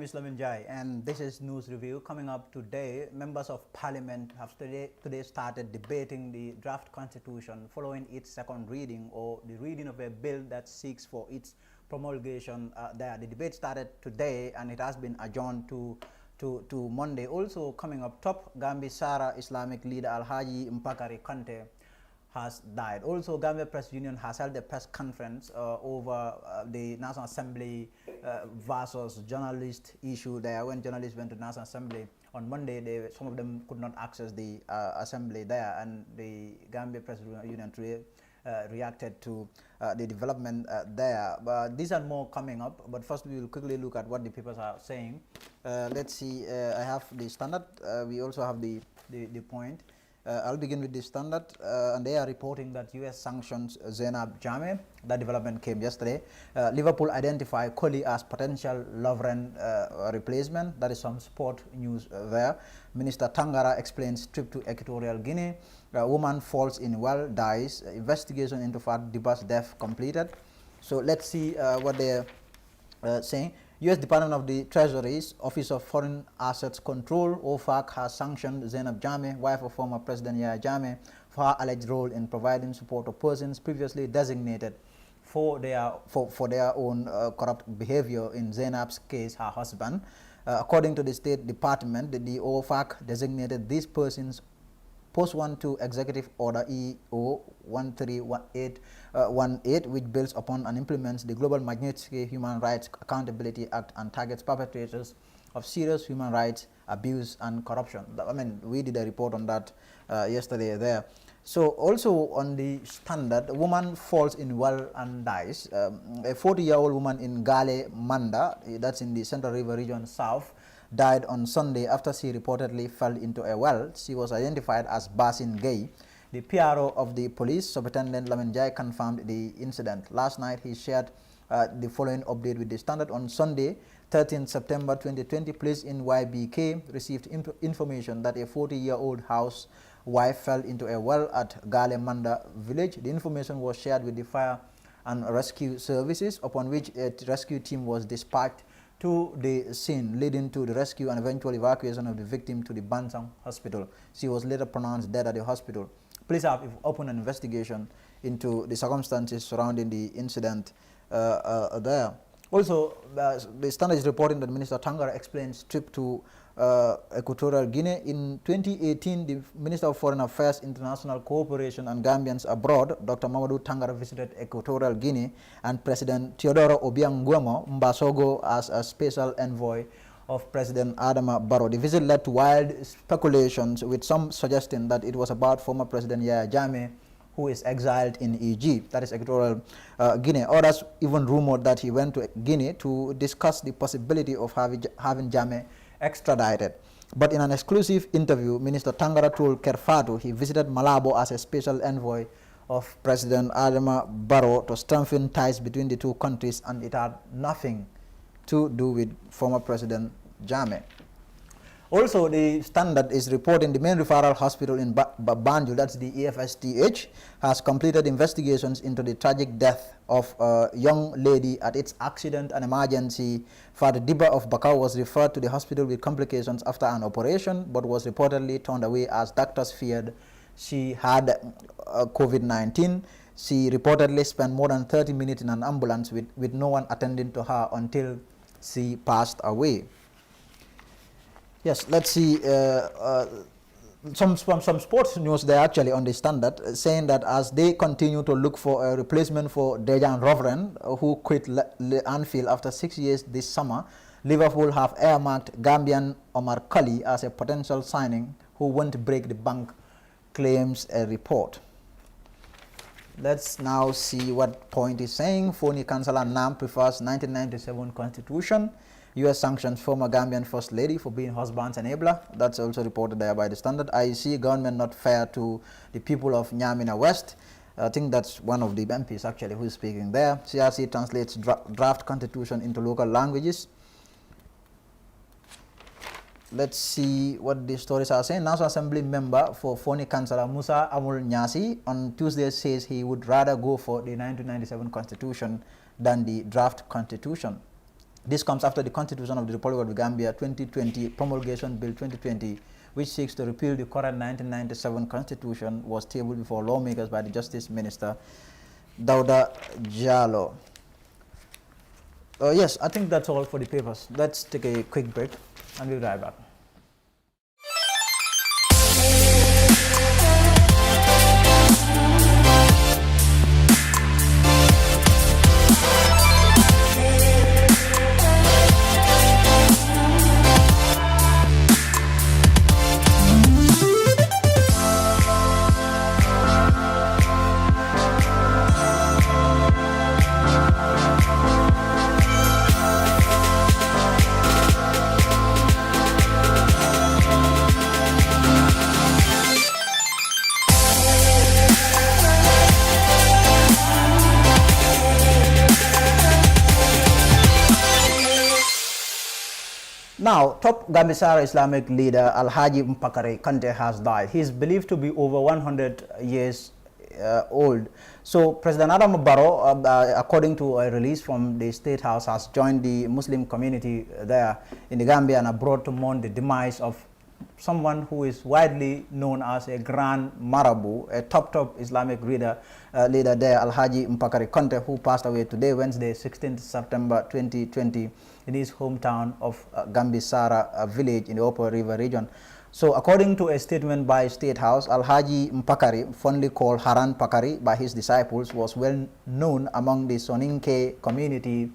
is Lamin Jai, and this is News Review. Coming up today, members of Parliament have today started debating the draft constitution following its second reading, or the reading of a bill that seeks for its promulgation there. The debate started today, and it has been adjourned to Monday. Also coming up top, Gambia Sara Islamic leader Alhaji Mpakari Kante has died. Also, Gambia Press Union has held a press conference over the National Assembly versus journalist issue there. When journalists went to National Assembly on Monday, some of them could not access the assembly there, and the Gambia Press Union today reacted to the development there. But these are more coming up, but first we will quickly look at what the papers are saying. Let's see, I have the Standard, we also have the Point. I'll begin with the Standard, and they are reporting that U.S. sanctions Zainab Jammeh. That development came yesterday. Liverpool identify Kohli as potential Lovren replacement. That is some sport news there. Minister Tangara explains trip to Equatorial Guinea. Woman falls in well, dies. Investigation into Fat Diba's death completed. So let's see what they're saying. U.S. Department of the Treasury's Office of Foreign Assets Control, OFAC, has sanctioned Zainab Jammeh, wife of former President Yahya Jammeh, for her alleged role in providing support to persons previously designated for their own corrupt behavior. In Zainab's case, her husband. According to the State Department, the OFAC designated these persons pursuant to Executive Order EO 13818, which builds upon and implements the Global Magnitsky Human Rights Accountability Act and targets perpetrators of serious human rights abuse and corruption. I mean, we did a report on that yesterday there. So also on the Standard, a woman falls in well and dies. A 40-year-old woman in Gale Manda, that's in the Central River Region South, died on Sunday after she reportedly fell into a well. She was identified as Basin Gay. The PRO of the police, Superintendent Lamin Jai, confirmed the incident. Last night, he shared the following update with the Standard. On Sunday, 13 September 2020, police in YBK received information that a 40-year-old housewife fell into a well at Gale Manda village. The information was shared with the fire and rescue services, upon which a rescue team was dispatched to the scene, leading to the rescue and eventual evacuation of the victim to the Bansang Hospital. She was later pronounced dead at the hospital. Police have opened an investigation into the circumstances surrounding the incident there. Also, the Standard is reporting that Minister Tangara explains trip to Equatorial Guinea. In 2018, the Minister of Foreign Affairs, International Cooperation and Gambians Abroad, Dr. Mamadou Tangara, visited Equatorial Guinea, and President Teodoro Obiang Nguema Mbasogo as a special envoy of President Adama Barrow. The visit led to wild speculations, with some suggesting that it was about former President Yahya Jammeh, who is exiled in Egypt, that is Equatorial Guinea. Others even rumored that he went to Guinea to discuss the possibility of having Jammeh extradited. But in an exclusive interview, Minister Tangara told Kerfatu he visited Malabo as a special envoy of President Adama Barrow to strengthen ties between the two countries, and it had nothing to do with former President Jammeh. Also, the Standard is reporting the main referral hospital in Banjul, that's the EFSTH, has completed investigations into the tragic death of a young lady at its accident and emergency. Father Diba of Bakau was referred to the hospital with complications after an operation, but was reportedly turned away as doctors feared she had COVID-19. She reportedly spent more than 30 minutes in an ambulance with no one attending to her until she passed away. Yes, let's see some sports news there actually on the Standard, saying that as they continue to look for a replacement for Dejan Lovren, who quit Anfield after 6 years this summer, Liverpool have earmarked Gambian Omar Colley as a potential signing who won't break the bank, claims a report. Let's now see what Point is saying. Phony Councillor Nam prefers 1997 Constitution. U.S. sanctions former Gambian First Lady for being husband's enabler. That's also reported there by the Standard. IEC, government not fair to the people of Nyamina West. I think that's one of the MPs actually who is speaking there. CRC translates draft constitution into local languages. Let's see what the stories are saying. National Assembly member for Phony Councillor Musa Amul Nyasi on Tuesday says he would rather go for the 1997 Constitution than the draft Constitution. This comes after the Constitution of the Republic of the Gambia 2020 Promulgation Bill 2020, which seeks to repeal the current 1997 Constitution, was tabled before lawmakers by the Justice Minister, Dauda Jallo. Yes, I think that's all for the papers. Let's take a quick break and we'll be right back. Now, top Gambisara Islamic leader Alhaji Mpakare Kante has died. He is believed to be over 100 years old. So, President Adam Barrow, according to a release from the State House, has joined the Muslim community there in the Gambia and abroad to mourn the demise of someone who is widely known as a grand marabout, a top Islamic leader there, Alhaji Mpakare Kante, who passed away today, Wednesday, 16th September 2020, in his hometown of Gambisara village in the Upper River region. So, according to a statement by State House, Alhaji Mpakari, fondly called Haran Pakari by his disciples, was well known among the Soninke community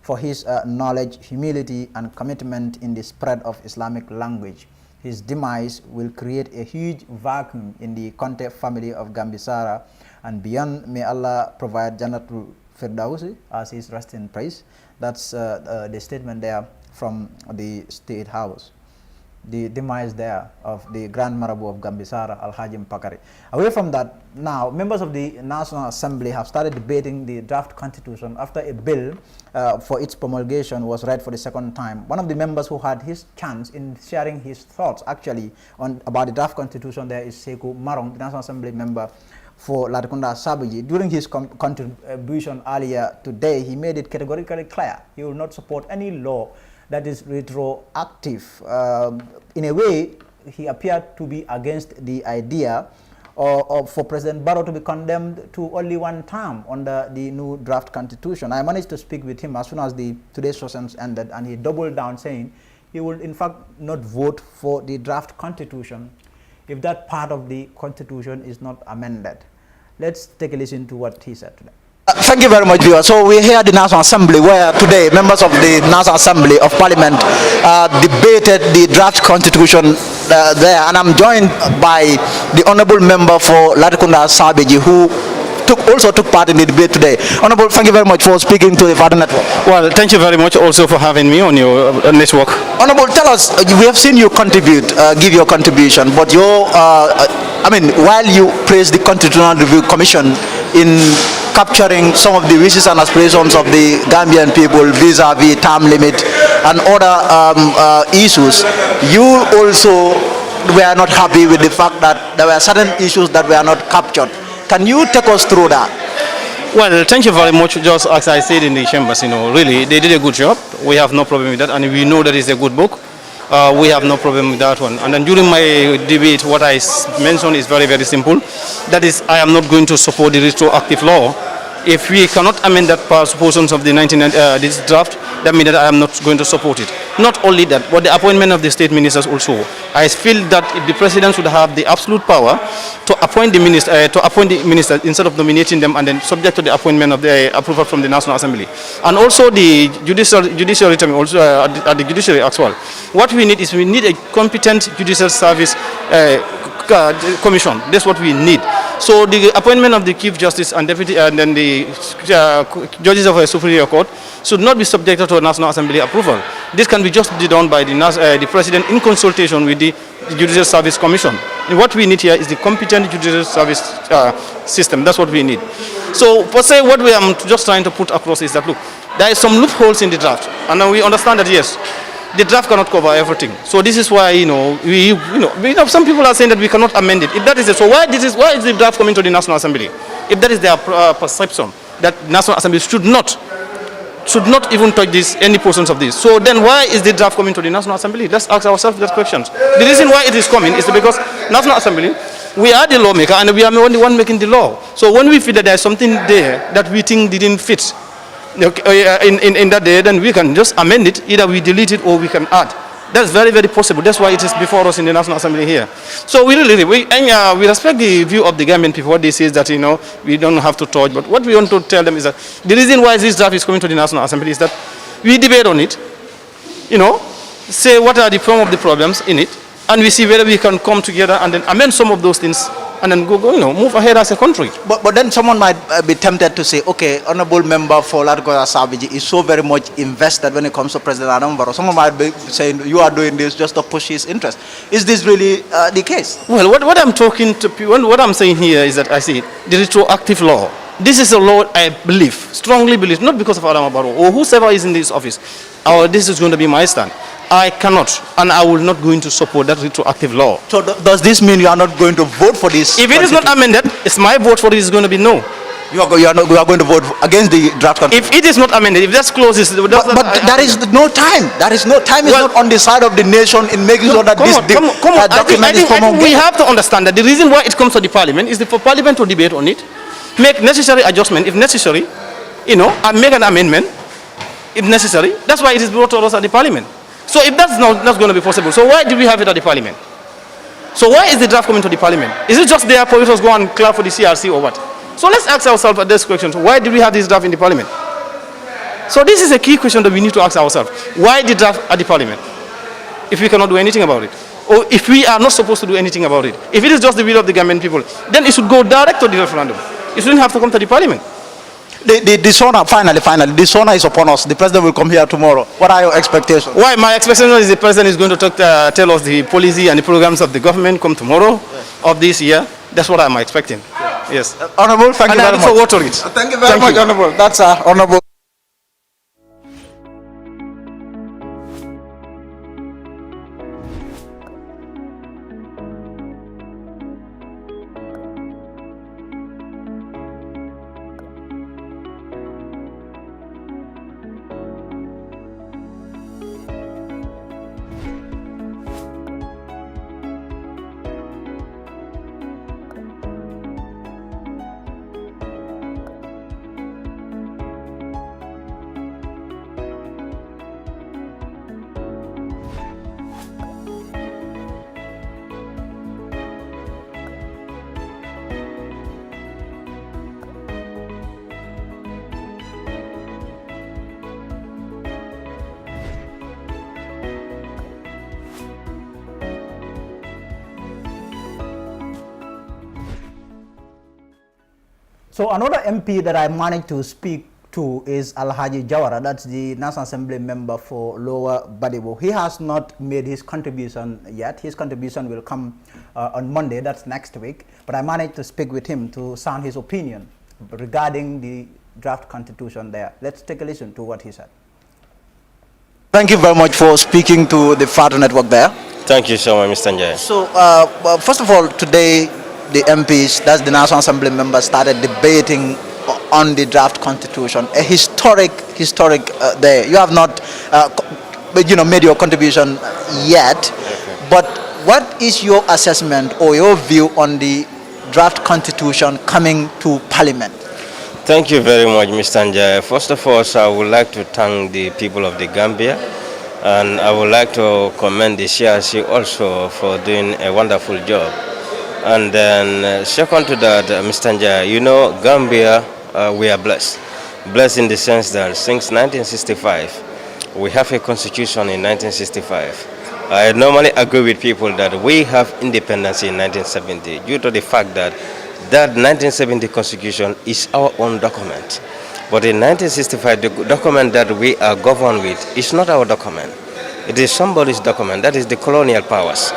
for his knowledge, humility, and commitment in the spread of Islamic language. His demise will create a huge vacuum in the Conte family of Gambisara and beyond. May Allah provide Jannatul Firdausi as his resting place. That's the statement there from the State House. The demise there of the Grand Marabout of Gambisara, Alhaji Mpakari. Away from that, now members of the National Assembly have started debating the draft constitution after a bill for its promulgation was read for the second time. One of the members who had his chance in sharing his thoughts actually about the draft constitution there is Sekou Marong, the National Assembly member for Latrikunda Sabiji. During his contribution earlier today, he made it categorically clear he will not support any law that is retroactive. In a way, he appeared to be against the idea for President Barrow to be condemned to only one term under the new draft constitution. I managed to speak with him as soon as today's sessions ended, and he doubled down saying he would in fact not vote for the draft constitution if that part of the constitution is not amended. Let's take a listen to what he said today. Thank you very much, viewer. So we're here at the National Assembly where today members of the National Assembly of Parliament debated the draft constitution there, and I'm joined by the honorable member for Latrikunda Sabiji, who also took part in the debate today. Honorable, thank you very much for speaking to the Father Network. Well, thank you very much also for having me on your network. Honorable, tell us, we have seen you contribute, give your contribution, but while you praise the Constitutional Review Commission in capturing some of the wishes and aspirations of the Gambian people vis-a-vis term limit and other issues, you also were not happy with the fact that there were certain issues that were not captured. Can you take us through that? Well, thank you very much. Just as I said in the chambers, really, they did a good job. We have no problem with that, and we know that it's a good book. We have no problem with that one. And then during my debate, what I mentioned is very, very simple. That is, I am not going to support the retroactive law. If we cannot amend that portions of the this draft, that means that I am not going to support it. Not only that, but the appointment of the state ministers also. I feel that the president should have the absolute power to appoint the ministers instead of nominating them and then subject to the appointment of the approval from the National Assembly. And also the judiciary also at the judiciary as well. What we need is we need a competent judicial service commission. That's what we need. So the appointment of the Chief Justice and Deputy and then the judges of a Superior Court should not be subjected to a National Assembly approval. This can be just done by the President in consultation with the Judicial Service Commission. And what we need here is the competent judicial service system. That's what we need. So per se, what we are just trying to put across is that, look, there is some loopholes in the draft, and we understand that, yes, the draft cannot cover everything. So this is why, some people are saying that we cannot amend it. If that is it, so why is the draft coming to the National Assembly? If that is their perception, that National Assembly should not should not even touch this, any portions of this. So then why is the draft coming to the National Assembly? Let's ask ourselves that questions. The reason why it is coming is because National Assembly, we are the lawmaker and we are the only one making the law. So when we feel that there is something there that we think didn't fit in that day, then we can just amend it. Either we delete it or we can add. That's very, very possible. That's why it is before us in the National Assembly here. So we respect the view of the Gambian people. What they say is that, we don't have to touch. But what we want to tell them is that the reason why this draft is coming to the National Assembly is that we debate on it, say what are some of the problems in it, and we see whether we can come together and then amend some of those things and then move ahead as a country. But then someone might be tempted to say, okay, Honorable Member for Latgoya Savage is so very much invested when it comes to President Adam Barrow. Someone might be saying, you are doing this just to push his interest. Is this really the case? Well, what I'm talking to people, what I'm saying here is that I see the retroactive law. This is a law I believe, strongly believe, not because of Adam Barrow or whoever is in this office. This is going to be my stand. I cannot and I will not going to support that retroactive law. So does this mean you are not going to vote for this? If it is not amended, it's my vote for it is going to be no. You are going to vote against the draft constitution? If it is not amended, if that's closes... But there is no time. There is no time. It's not on the side of the nation in making sure that this document is common. We have to understand that the reason why it comes to the parliament is for parliament to debate on it, make necessary adjustment if necessary, and make an amendment if necessary. That's why it is brought to us at the parliament. So if that's not going to be possible, so why do we have it at the parliament? So why is the draft coming to the parliament? Is it just there for us to go and clap for the CRC or what? So let's ask ourselves at this question, why do we have this draft in the parliament? So this is a key question that we need to ask ourselves. Why the draft at the parliament? If we cannot do anything about it. Or if we are not supposed to do anything about it. If it is just the will of the Gambian people, then it should go direct to the referendum. It shouldn't have to come to the parliament. The sauna, finally, the sauna is upon us. The president will come here tomorrow. What are your expectations? Why? My expectation is the president is going to tell us the policy and the programs of the government come tomorrow of this year. That's what I'm expecting. Yes. Honorable, thank you very much. And I look forward to it. Thank you very much, Honorable. That's Honorable. So another MP that I managed to speak to is Alhaji Jawara. That's the National Assembly member for Lower Badibo. He has not made his contribution yet. His contribution will come on Monday, that's next week. But I managed to speak with him to sound his opinion regarding the draft constitution there. Let's take a listen to what he said. Thank you very much for speaking to the FATO network there. Thank you so much, Mr. Njai. So, first of all, today the MPs, that's the National Assembly members, started debating on the draft constitution. A historic day. You have not, made your contribution yet. Okay. But what is your assessment or your view on the draft constitution coming to Parliament? Thank you very much, Mr. Njai. First of all, I would like to thank the people of the Gambia, and I would like to commend the CRC also for doing a wonderful job. And then second to that, Mr. Njai, Gambia, we are blessed. Blessed in the sense that since 1965, we have a constitution in 1965. I normally agree with people that we have independence in 1970 due to the fact that that 1970 constitution is our own document. But in 1965, the document that we are governed with is not our document. It is somebody's document, that is the colonial powers.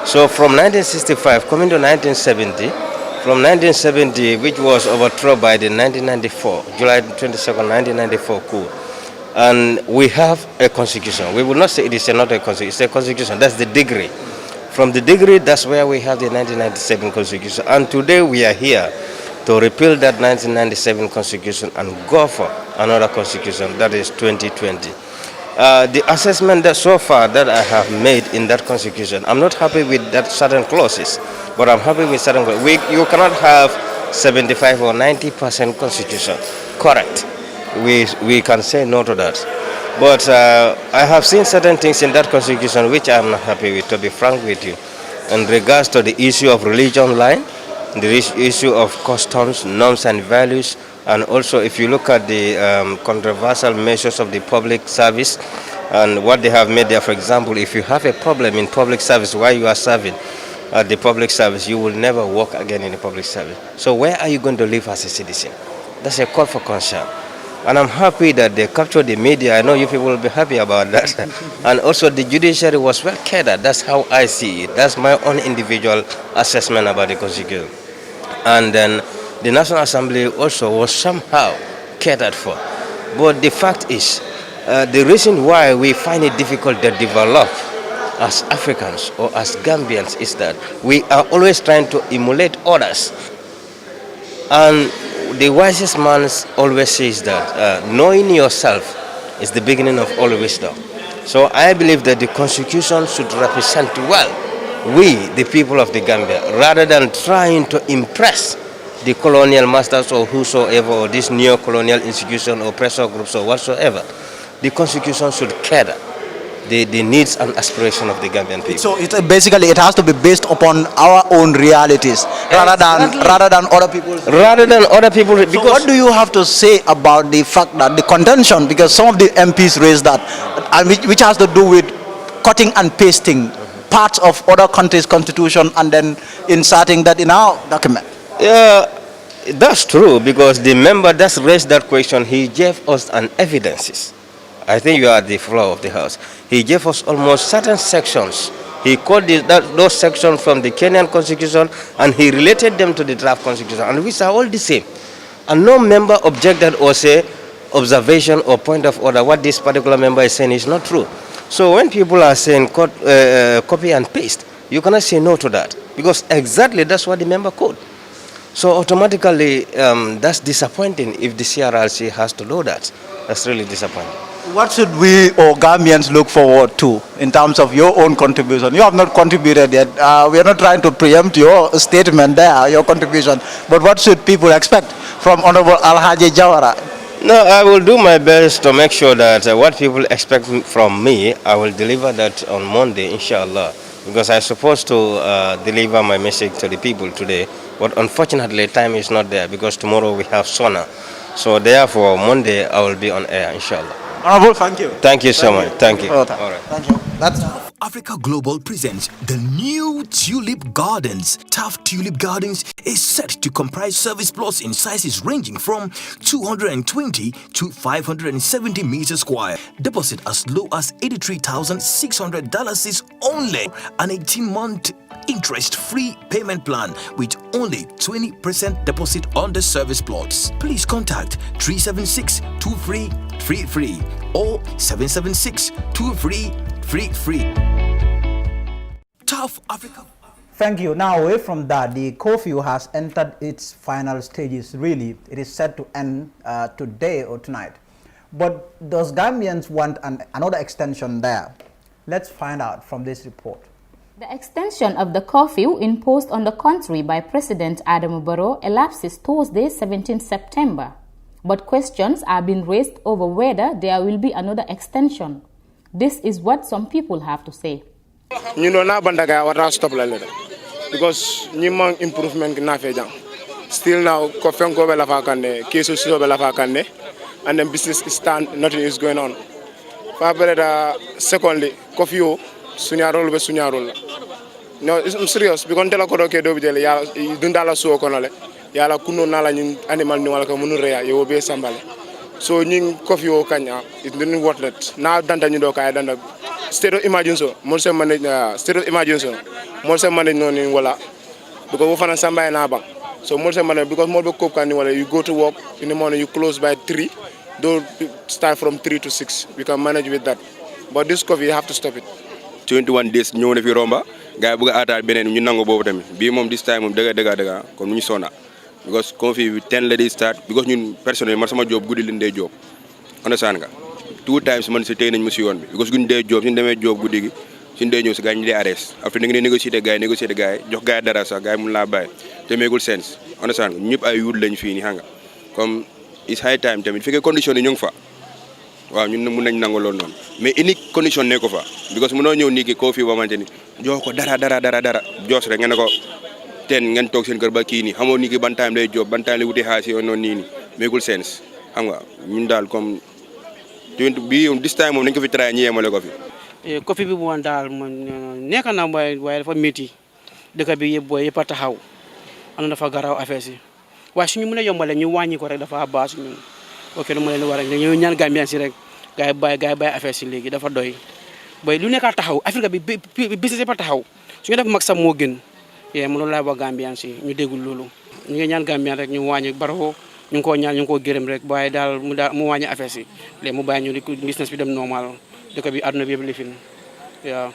So from 1965 coming to 1970, from 1970, which was overthrown by the 1994, July 22nd, 1994 coup, and we have a constitution. We will not say it is not a constitution, it's a constitution, that's the degree. From the degree, that's where we have the 1997 constitution. And today we are here to repeal that 1997 constitution and go for another constitution, that is 2020. The assessment that so far that I have made in that constitution, I'm not happy with that certain clauses, but I'm happy with certain clauses. You cannot have 75 or 90% constitution. Correct. We can say no to that. But I have seen certain things in that constitution which I'm not happy with, to be frank with you. In regards to the issue of religion line, the issue of customs, norms and values, and also if you look at the controversial measures of the public service and what they have made there, for example, if you have a problem in public service while you are serving at the public service, you will never work again in the public service. So where are you going to live as a citizen? That's a call for concern. And I'm happy that they captured the media. I know you people will be happy about that. And also the judiciary was well catered. That's how I see it. That's my own individual assessment about the constitution. And then the National Assembly also was somehow catered for. But the fact is, the reason why we find it difficult to develop as Africans or as Gambians is that we are always trying to emulate others. And the wisest man always says that knowing yourself is the beginning of all wisdom. So I believe that the Constitution should represent well we, the people of the Gambia, rather than trying to impress the colonial masters or whosoever, or this neo-colonial institution or pressure groups or whatsoever. The Constitution should cater the needs and aspirations of the Gambian people. So basically it has to be based upon our own realities rather than other people's. Rather than other people. So what do you have to say about the fact that the contention, because some of the MPs raised that, and which has to do with cutting and pasting parts of other countries' constitution and then inserting that in our document? Yeah, that's true, because the member that raised that question, he gave us an evidences. I think you are the floor of the house. He gave us almost certain sections. He called those sections from the Kenyan constitution and he related them to the draft constitution, and which are all the same. And no member objected or say observation or point of order, what this particular member is saying is not true. So when people are saying copy and paste, you cannot say no to that, because exactly that's what the member code. So automatically that's disappointing if the CRRC has to do that. That's really disappointing. What should we or Gambians look forward to in terms of your own contribution? You have not contributed yet. We are not trying to preempt your statement there, your contribution. But what should people expect from Honorable Alhaji Jawara? No, I will do my best to make sure that what people expect from me, I will deliver that on Monday, inshallah. Because I'm supposed to deliver my message to the people today. But unfortunately, time is not there, because tomorrow we have SONA. So therefore, Monday I will be on air, inshallah. Honorable, thank you. Thank you so much. Thank you. All right. Thank you. That's Africa Global presents the new Tulip Gardens. Taft Tulip Gardens is set to comprise service plots in sizes ranging from 220 to 570 meters square. Deposit as low as $83,600 is only an 18-month interest-free payment plan with only 20% deposit on the service plots. Please contact 376-2333 or 776-2333. Tough Africa. Thank you. Now, away from that, the curfew has entered its final stages. Really, it is set to end today or tonight. But does Gambians want another extension there? Let's find out from this report. The extension of the curfew imposed on the country by President Adama Barrow elapses Thursday, 17 September. But questions are being raised over whether there will be another extension. This is what some people have to say. You know, na bandaga wata stop la leda because ni mang improvement na fe jang. Still now, curfew go bela fa kande, cases so bela fa kande, and then business is stand, nothing is going on. Fa bela secondly, curfew sunyarol be sunyarol. No, I'm serious because tell ko do ke do bi jele ya dundala so ko nole. Ya la kuno na la ñin animal ni wala ko munu reya yo be sambale. So ñing curfew kanya it didn't worth it. Na danta ñu do kay danta state of emergency mo se manage state of emergency mo se manage non wala because wo fana samba na bang so mo se manage because mo be cope kan wala you go to work in the morning, you close by 3, don't start from 3 to 6. We can manage with that, but this COVID you have to stop it. 21 days ñëw na fi romba gaay bëgg aataat beneen ñu nangu boobu tamit bii moom this time moom dëgga comme ñu sona because COVID bi 10 la di start because ñun personnel man sama job guddi leen day job understand nga 2 times man si tey nañ ma si yoon bi because suñu dee job suñu demee job guddi gi suñu dee ñëw si gars yi ñu dee arrest après da nga ne négocier gars yi jox gars yi dara sax gars yi mun laa bàyyi te meegul sense understand nga ñëpp ay yuut lañ fii nii xam nga comme it's high time tamit fekkee condition yi ñu ngi fa waaw ñun mun nañ nangu loolu noonu mais unique condition ne ko fa because mënoo ñëw nii ki koo fii bamante ni jox ko dara joos rek nga ne ko ten ngeen toog seen kër ba kii nii xamoo nii ki ban time lay job ban time lay wuti xaalis yooyu noonu nii meegul sense xam nga ñun daal comme bii this time moom nañ ko fi try ñu yemale ko fi. Coffee bi moom daal moom nekk na waaye dafa métti dëkk bi yëpp booy yëpp a taxaw am na dafa garaaw affaire si waaye suñu mën a yombale ñu wàññi ko rek dafa baax ñun ok lu ma leen war rek ñu ñaan Gambien si rek gars yi bàyyi affaire si léegi dafa doy booy lu nekk a taxaw Afrique bi business yëpp a taxaw suñu def mag sax moo gën mu loolu laay wax Gambien si ñu déggul loolu ñu ngi ñaan Gambien rek ñu wàññi Barrow ñu ngi koo ñaan ñu ngi koo gërëm rek waaye daal mu wàññi affaire si léegi mu bàyyi ñu business bi dem normal dëkk bi àdduna bi yëpp lifin waaw.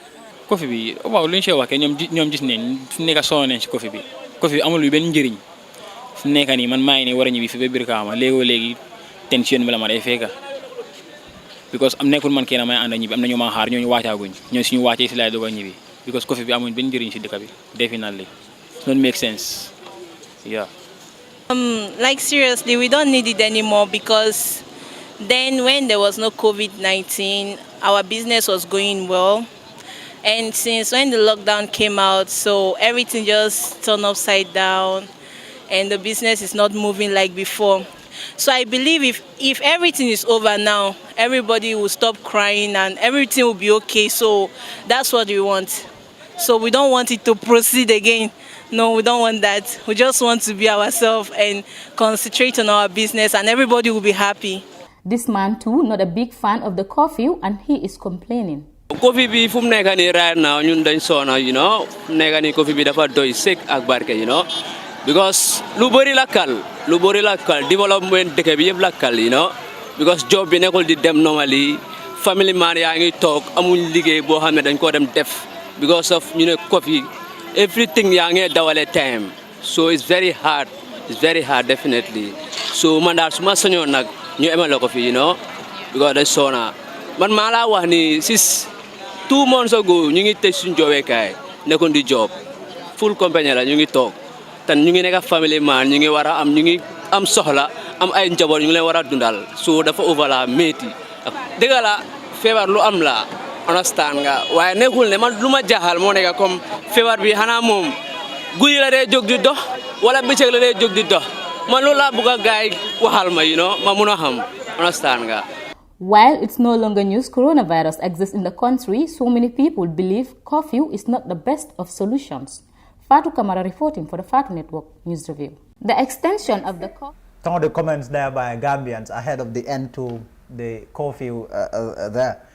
Coffee bi waaw lu ñu see waxee ñoom gis nañ fu nekk sonn nañ si coffee bi amul lu benn njëriñ fu nekk nii man maa ngi nii war a ñibbi fi ba Brikama léegi tension bi la ma day fekka because am nekkul man kenn may ànd ñibbi am na ñu ma xaar ñooñu waacaaguñ ñoo suñu waacee si laay doog a ñibbi because coffee bi amuñ benn njëriñ si dëkk bi definitely it don't make sense yeah. Like seriously, we don't need it anymore because then when there was no COVID-19, our business was going well. And since when the lockdown came out, so everything just turned upside down and the business is not moving like before. So I believe if everything is over now, everybody will stop crying and everything will be okay. So that's what we want. So we don't want it to proceed again. No, we don't want that. We just want to be ourselves and concentrate on our business and everybody will be happy. This man too, not a big fan of the curfew, and he is complaining. Coffee bi fu mu nekk nii right now ñun dañ soona fu mu nekk nii coffee bi dafa doy sek ak barke because lu bëri la kal development dëkk bi yëpp la kal because job bi nekkul di dem normally family man yaa ngi toog amuñ liggéey boo xam ne dañ ko dem def because of coffee everything yaa ngi dawale time so it's very hard definitely so man daal su ma sañoon nag ñu emale ko fi because dañ soona man maa laa wax ni 2 months ago ñu ngi tëj suñu joobeekaay nekkoon di job full compagnie la ñu ngi toog tan ñu ngi nekk family man ñu ngi am soxla am ay njaboot ñu ngi leen war a dundal so dafa overla métti dëgg la feebar lu am la understand nga waaye nekkul ne man lu ma jaaxal moo nekk comme feebar bi xanaa moom guddi la dee jóg di dox wala bëccëg la dee jóg di dox man loolu laa bëgg a gaay waxal ma ma mun a xam understand nga. While it's no longer news coronavirus exists in the country, so many people believe curfew is not the best of solutions. Fatou Kamara reporting for the Fatou Network News Review. The extension of the curfew. Some of the comments there by Gambians ahead of the end to the curfew there.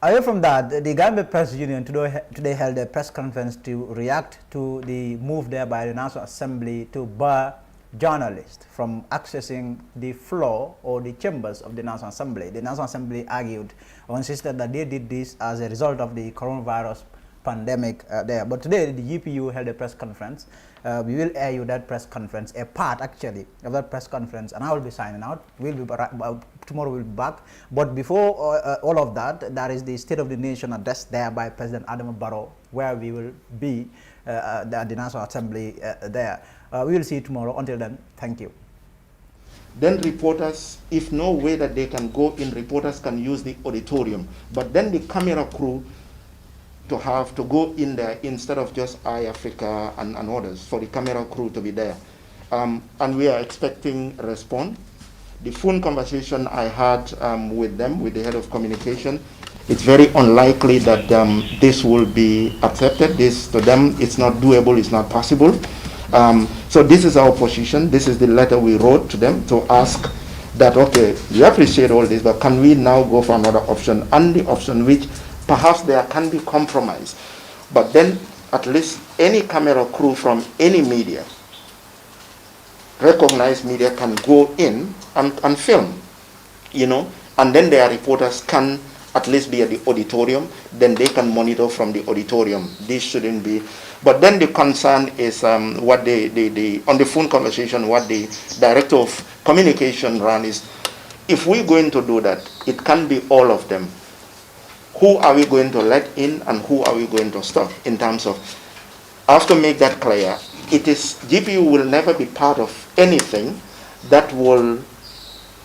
Away from that, the Gambia Press Union today held a press conference to react to the move there by the National Assembly to bar journalists from accessing the floor or the chambers of the National Assembly. The National Assembly argued or insisted that they did this as a result of the coronavirus pandemic there. But today the GPU held a press conference. We will air you that press conference, a part actually of that press conference, and I will be signing out. Tomorrow we'll be back. But before all of that, there is the State of the Nation address there by President Adama Barrow, where we will be at the National Assembly there. We will see you tomorrow. Until then, thank you. Then reporters, if no way that they can go in, reporters can use the auditorium. But then the camera crew to have to go in there instead of just iAfrica and others, for the camera crew to be there. And we are expecting a response. The phone conversation I had with them, with the head of communication, it's very unlikely that this will be accepted. This, to them, it's not doable, it's not possible. So this is our position. This is the letter we wrote to them to ask that, okay, we appreciate all this, but can we now go for another option? And the option which perhaps there can be compromise. But then at least any camera crew from any media, recognized media, can go in and film, and then their reporters can at least be at the auditorium, then they can monitor from the auditorium. This shouldn't be. But then the concern is what on the phone conversation, what the director of communication ran is, if we're going to do that, it can't be all of them. Who are we going to let in and who are we going to stop in terms of, I have to make that clear. It is, GPU will never be part of anything that will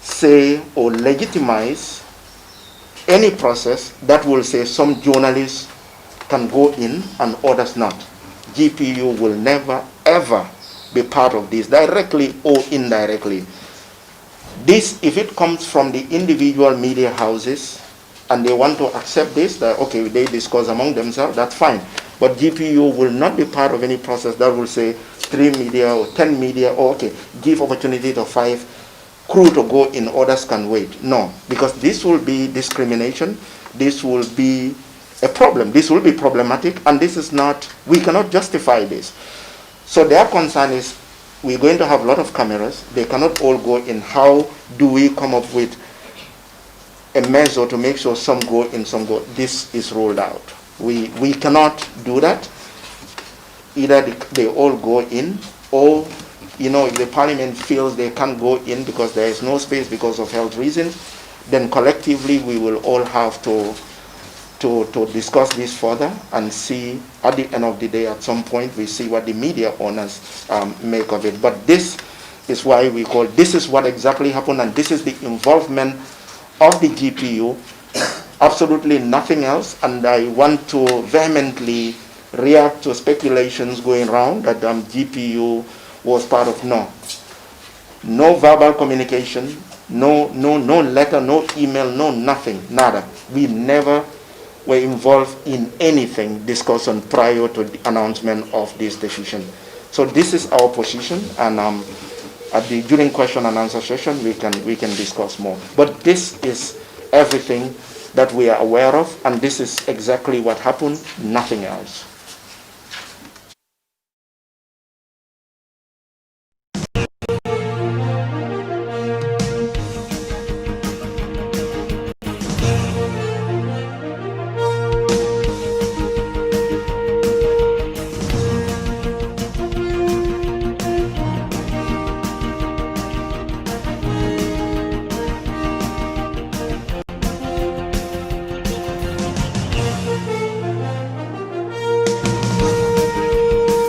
say or legitimize any process that will say some journalists can go in and others not. GPU will never ever be part of this, directly or indirectly. This, if it comes from the individual media houses and they want to accept this, that okay, they discuss among themselves, that's fine. But GPU will not be part of any process that will say 3 media or 10 media, or okay, give opportunity to 5 crew to go in, others can wait. No, because this will be discrimination, this will be a problem, this will be problematic, and this is not, we cannot justify this. So their concern is, we're going to have a lot of cameras, they cannot all go in. How do we come up with a measure to make sure some go in, some go? This is rolled out. We cannot do that. Either they all go in, or if the parliament feels they can't go in because there is no space because of health reasons, then collectively we will all have to discuss this further and see at the end of the day, at some point, we see what the media owners make of it. But this is why we call, this is what exactly happened, and this is the involvement of the GPU, absolutely nothing else. And I want to vehemently react to speculations going around that GPU was part of. No verbal communication, no letter, no email, no nothing, nada. We never were involved in anything discussion prior to the announcement of this decision. So this is our position, and during question and answer session we can discuss more. But this is everything that we are aware of, and this is exactly what happened, nothing else.